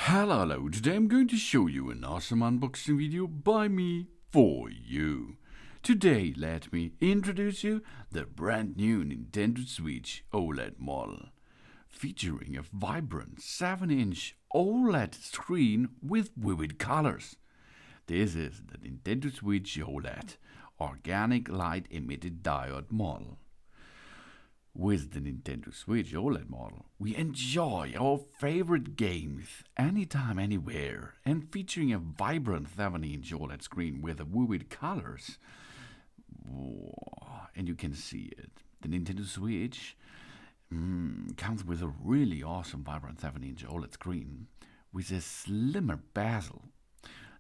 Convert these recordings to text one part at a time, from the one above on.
Hello, today I'm going to show you an awesome unboxing video by me for you. Today let me introduce you the brand new Nintendo Switch OLED model, featuring a vibrant 7-inch OLED screen with vivid colors. This is the Nintendo Switch OLED Organic Light Emitted Diode model. With the Nintendo Switch OLED model, we enjoy our favorite games anytime, anywhere, and featuring a vibrant 7-inch OLED screen with vivid colors. And you can see it. The Nintendo Switch comes with a really awesome, vibrant 7-inch OLED screen with a slimmer bezel.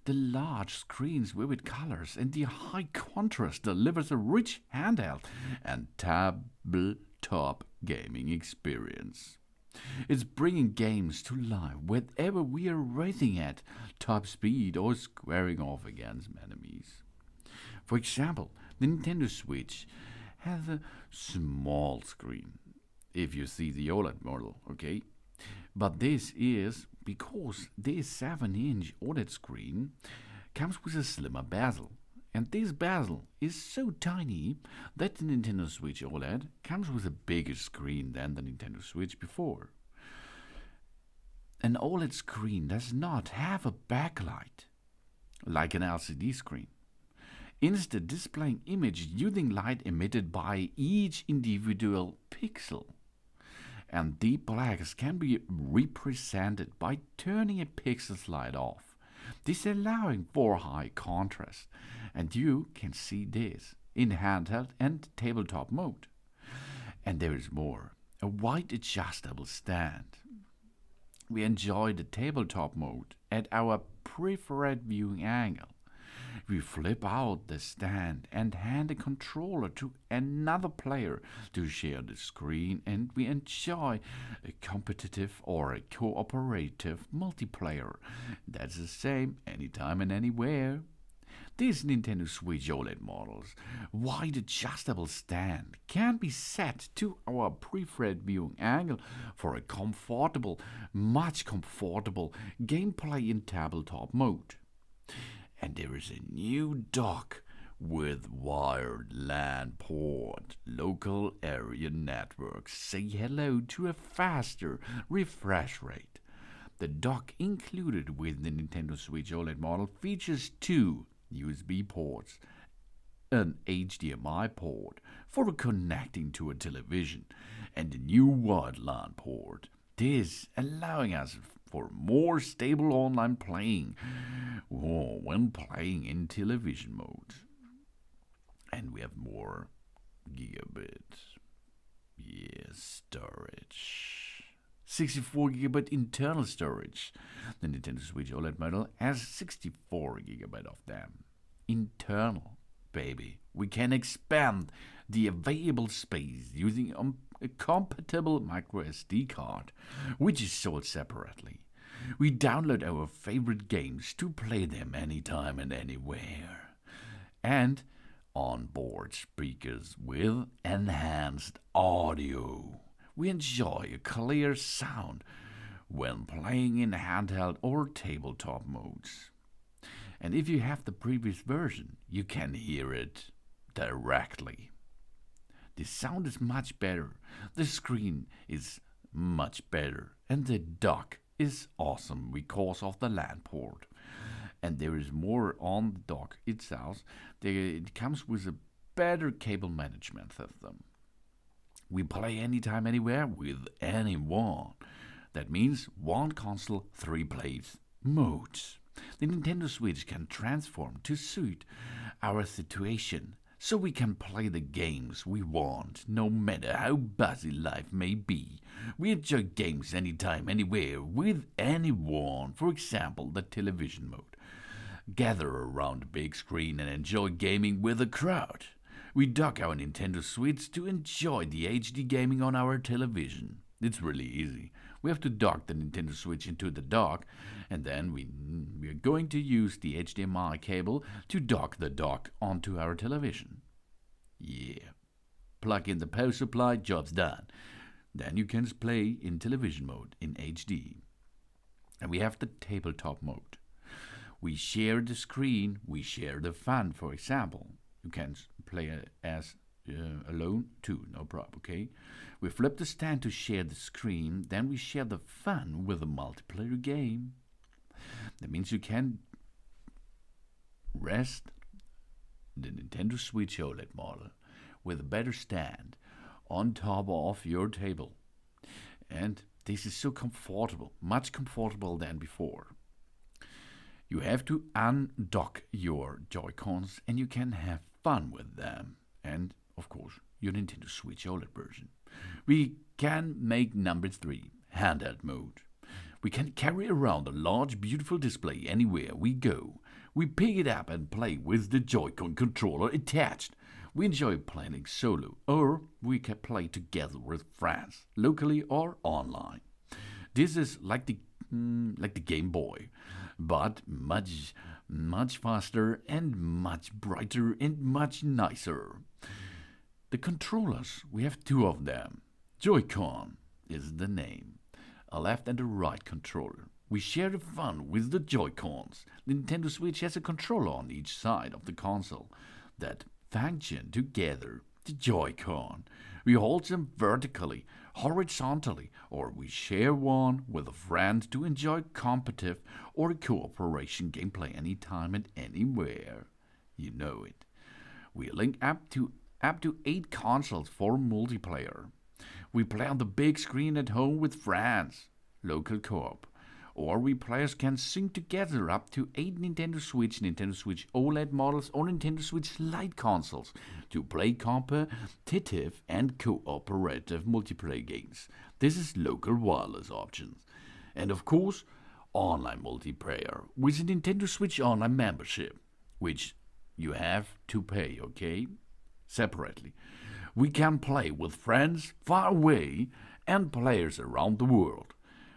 The large screen's vivid colors and the high contrast delivers a rich handheld and tabletop gaming experience. It's bringing games to life wherever we are racing at top speed or squaring off against enemies. For example, the Nintendo Switch has a small screen, if you see the OLED model, okay? But this is because this 7-inch OLED screen comes with a slimmer bezel. And this bezel is so tiny that the Nintendo Switch OLED comes with a bigger screen than the Nintendo Switch before. An OLED screen does not have a backlight like an LCD screen, instead displaying image using light emitted by each individual pixel. And deep blacks can be represented by turning a pixel slide off, this allowing for high contrast, and you can see this in handheld and tabletop mode. And there is more, a wide adjustable stand. We enjoy the tabletop mode at our preferred viewing angle. We flip out the stand and hand the controller to another player to share the screen, and we enjoy a competitive or a cooperative multiplayer that's the same anytime and anywhere. These Nintendo Switch OLED models' wide adjustable stand can be set to our preferred viewing angle for a much comfortable gameplay in tabletop mode. And there is a new dock with wired LAN port. Local area networks say hello to a faster refresh rate. The dock included with the Nintendo Switch OLED model features 2 USB ports, an HDMI port for connecting to a television, and a new wired LAN port. This allowing us for more stable online playing when playing in television mode. And we have more gigabit storage. 64 GB internal storage. The Nintendo Switch OLED model has 64 GB of them. Internal, baby. We can expand the available space using a compatible Microsd card, which is sold separately. We download our favorite games to play them anytime and anywhere. And onboard speakers with enhanced audio. We enjoy a clear sound when playing in handheld or tabletop modes. And if you have the previous version, you can hear it directly. The sound is much better, the screen is much better, and the dock is awesome because of the LAN port. And there is more on the dock itself. It comes with a better cable management system. We play anytime, anywhere with anyone. That means one console, 3 plays modes. The Nintendo Switch can transform to suit our situation, so we can play the games we want, no matter how busy life may be. We enjoy games anytime, anywhere, with anyone. For example, the television mode. Gather around a big screen and enjoy gaming with a crowd. We dock our Nintendo Switch to enjoy the HD gaming on our television. It's really easy. We have to dock the Nintendo Switch into the dock, and then we are going to use the HDMI cable to dock the dock onto our television. Yeah. Plug in the power supply, job's done. Then you can play in television mode in HD. And we have the tabletop mode. We share the screen, we share the fun, for example. You can play as alone too, no problem, okay? We flip the stand to share the screen, then we share the fun with a multiplayer game. That means you can rest the Nintendo Switch OLED model with a better stand on top of your table. And this is so comfortable, much comfortable than before. You have to undock your Joy-Cons and you can have fun with them. And, of course, your Nintendo Switch OLED version. We can make number 3, Handheld Mode. We can carry around a large, beautiful display anywhere we go. We pick it up and play with the Joy-Con controller attached. We enjoy playing solo, or we can play together with friends, locally or online. This is like the Game Boy, but much faster and much brighter and much nicer. The controllers, we have 2 of them. Joy-Con is the name, a left and a right controller. We share the fun with the Joy-Cons. The Nintendo Switch has a controller on each side of the console that function together. The Joy-Con. We hold them vertically, horizontally, or we share one with a friend to enjoy competitive or cooperation gameplay anytime and anywhere. You know it. We link up to 8 consoles for multiplayer. We play on the big screen at home with friends, local co-op. Or we players can sync together up to 8 Nintendo Switch OLED models, or Nintendo Switch Lite consoles to play competitive and cooperative multiplayer games. This is local wireless options. And of course, online multiplayer with a Nintendo Switch Online membership, which you have to pay, okay? Separately. We can play with friends far away and players around the world.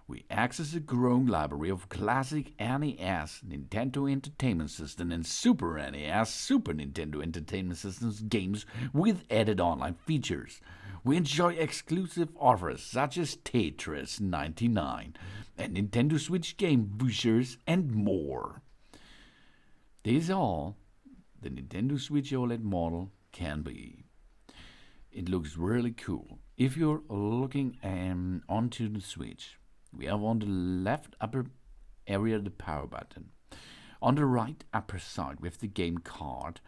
We access a growing library of classic NES, Nintendo Entertainment System, and Super NES, Super Nintendo Entertainment Systems games with added online features. We enjoy exclusive offers such as Tetris 99 and Nintendo Switch game vouchers and more. This is all the Nintendo Switch OLED model can be. It looks really cool. If you're looking onto the Switch, we have on the left upper area the power button. On the right upper side we have the game card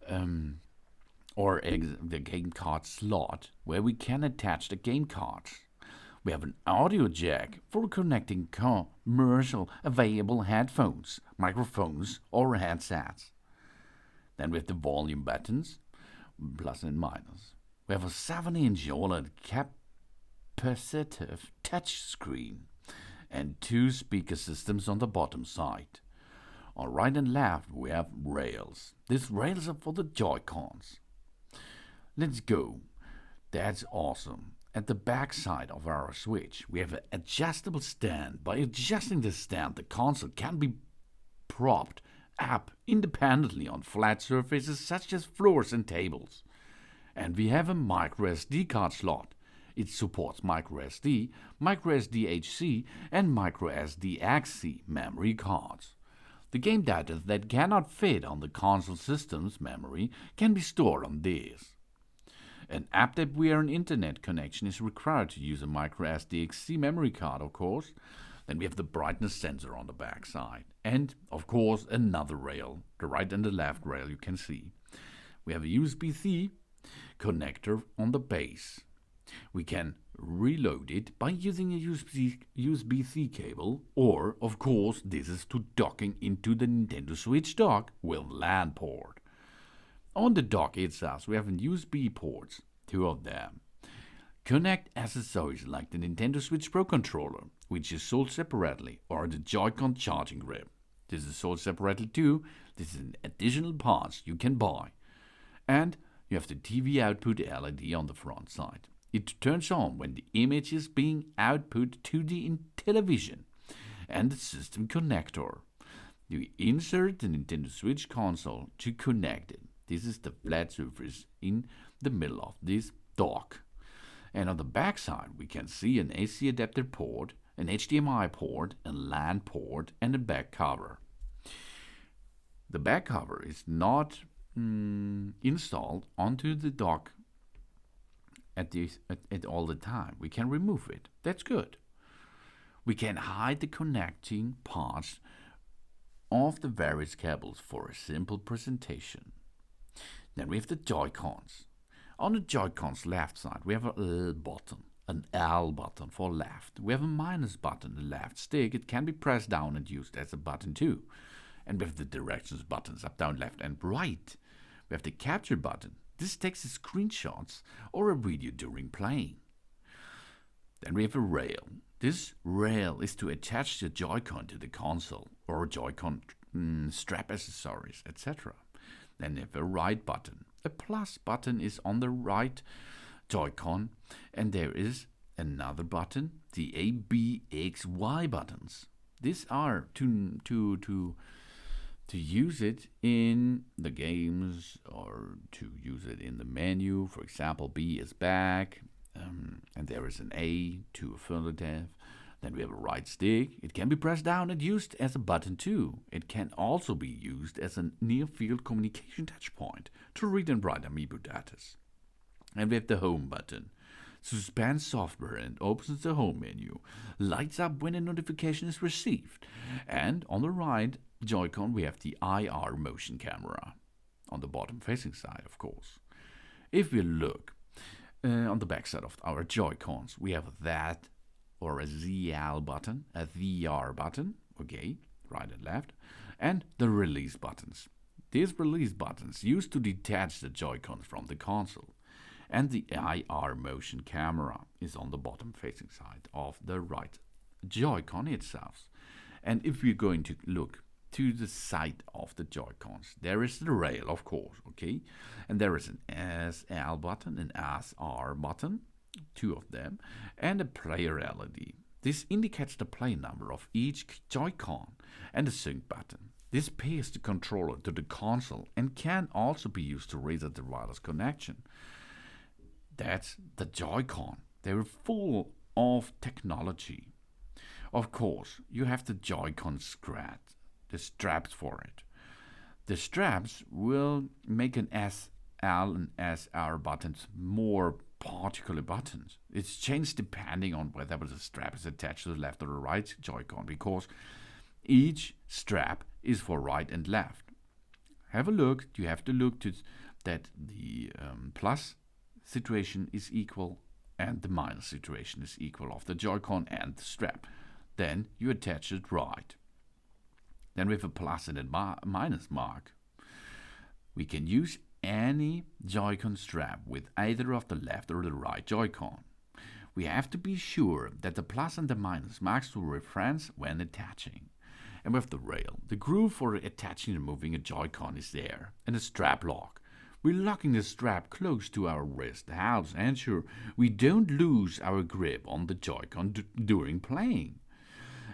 the game card slot where we can attach the game cards. We have an audio jack for connecting commercial available headphones, microphones or headsets. Then we have the volume buttons, plus and minus. We have a 7-inch OLED capacitive touch screen and 2 speaker systems on the bottom side. On right and left we have rails. These rails are for the Joy-Cons. Let's go. That's awesome. At the back side of our Switch we have an adjustable stand. By adjusting the stand, the console can be propped up independently on flat surfaces such as floors and tables. And we have a microSD card slot. It supports microSD, microSD-HC, and microSD-XC memory cards. The game data that cannot fit on the console system's memory can be stored on this. An app that via an internet connection is required to use a microSD-XC memory card, of course. Then we have the brightness sensor on the back side. And, of course, another rail, the right and the left rail you can see. We have a USB-C connector on the base. We can reload it by using a USB-C cable, or, of course, this is to docking into the Nintendo Switch dock with LAN port. On the dock itself, we have USB ports, 2 of them. Connect accessories like the Nintendo Switch Pro controller, which is sold separately, or the Joy-Con charging grip. This is sold separately too. This is an additional parts you can buy. And you have the TV output LED on the front side. It turns on when the image is being output to the television. And the system connector. You insert the Nintendo Switch console to connect it. This is the flat surface in the middle of this dock. And on the back side we can see an AC adapter port, an HDMI port, a LAN port, and a back cover. The back cover is not installed onto the dock at all the time. We can remove it. That's good. We can hide the connecting parts of the various cables for a simple presentation. Then we have the Joy-Cons. On the Joy-Cons left side, we have a L button, an L button for left. We have a minus button, the left stick. It can be pressed down and used as a button too. And we have the directions buttons, up, down, left, and right. We have the capture button. This takes the screenshots or a video during playing. Then we have a rail. This rail is to attach the Joy-Con to the console or Joy-Con strap accessories, etc. Then we have a right button. A plus button is on the right Joy-Con, and there is another button, the A, B, X, Y buttons. These are to use it in the games or to use it in the menu. For example, B is back, and there is an A to affirmative. Then we have a right stick. It can be pressed down and used as a button too. It can also be used as a near-field communication touchpoint to read and write amiibo data. And we have the home button. Suspends software and opens the home menu. Lights up when a notification is received. And on the right Joy-Con we have the IR motion camera. On the bottom facing side, of course. If we look on the back side of our Joy-Cons, we have that or a ZL button, a VR button, okay, right and left, and the release buttons. These release buttons used to detach the Joy-Cons from the console. And the IR motion camera is on the bottom facing side of the right Joy-Con itself. And if we're going to look to the side of the Joy-Cons, there is the rail, of course, okay? And there is an SL button, an SR button, two of them, and a player LED. This indicates the play number of each Joy-Con, and a sync button. This pairs the controller to the console and can also be used to reset the wireless connection. That's the Joy-Con. They're full of technology. Of course, you have the Joy-Con strap, the straps for it. The straps will make an SL and SR buttons more particular buttons. It's changed depending on whether the strap is attached to the left or the right Joy-Con, because each strap is for right and left. Have a look. You have to look to that the plus situation is equal and the minus situation is equal of the Joy-Con and the strap. Then you attach it right. Then we have a plus and a minus mark. We can use any Joy-Con strap with either of the left or the right Joy-Con. We have to be sure that the plus and the minus marks will reference when attaching. And with the rail, the groove for attaching and moving a Joy-Con is there, and a strap lock. We're locking the strap close to our wrist to help ensure we don't lose our grip on the Joy-Con during playing.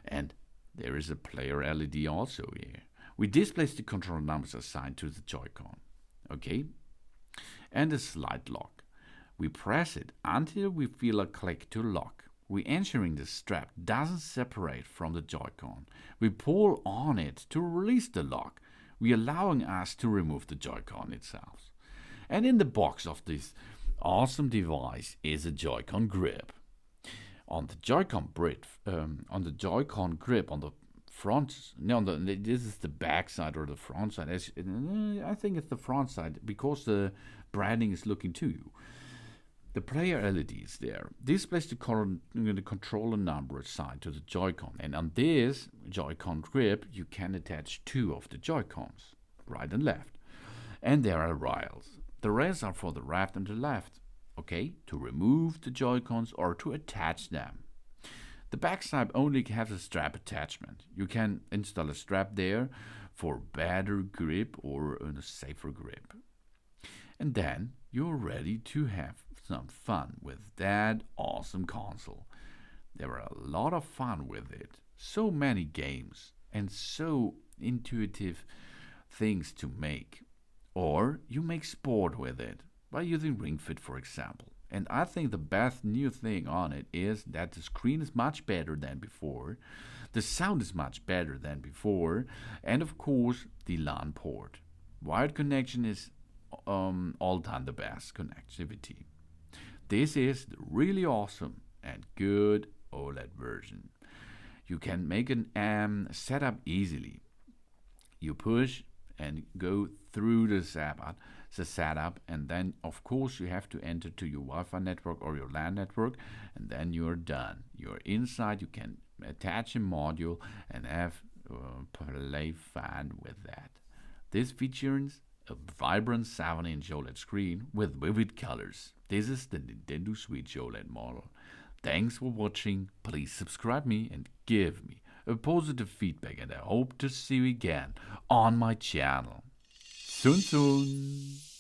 And there is a player LED also here. We display the control numbers assigned to the Joy-Con. Okay? And a slide lock. We press it until we feel a click to lock. We're ensuring the strap doesn't separate from the Joy-Con. We pull on it to release the lock. We're allowing us to remove the Joy-Con itself. And in the box of this awesome device is a Joy-Con grip. On the Joy-Con grip, on the front, this is the back side or the front side. I think it's the front side because the branding is looking to you. The player LED is there. Displays the controller number assigned to the Joy-Con. And on this Joy-Con grip, you can attach two of the Joy-Cons, right and left. And there are rails. The rails are for the right and the left, okay, to remove the Joy-Cons or to attach them. The backside only has a strap attachment. You can install a strap there for better grip or a safer grip. And then you're ready to have some fun with that awesome console. There are a lot of fun with it. So many games and so intuitive things to make. Or you make sport with it by using Ring Fit, for example. And I think the best new thing on it is that the screen is much better than before, the sound is much better than before, and of course the LAN port. Wired connection is all time the best connectivity. This is the really awesome and good OLED version. You can make an setup easily. You push and go through the setup, and then of course you have to enter to your Wi-Fi network or your LAN network, and then you're done. You're inside. You can attach a module and have play fun with that. This features a vibrant 7-inch OLED screen with vivid colors. This is the Nintendo Switch OLED model. Thanks for watching. Please subscribe me and give me a positive feedback, and I hope to see you again on my channel. Soon.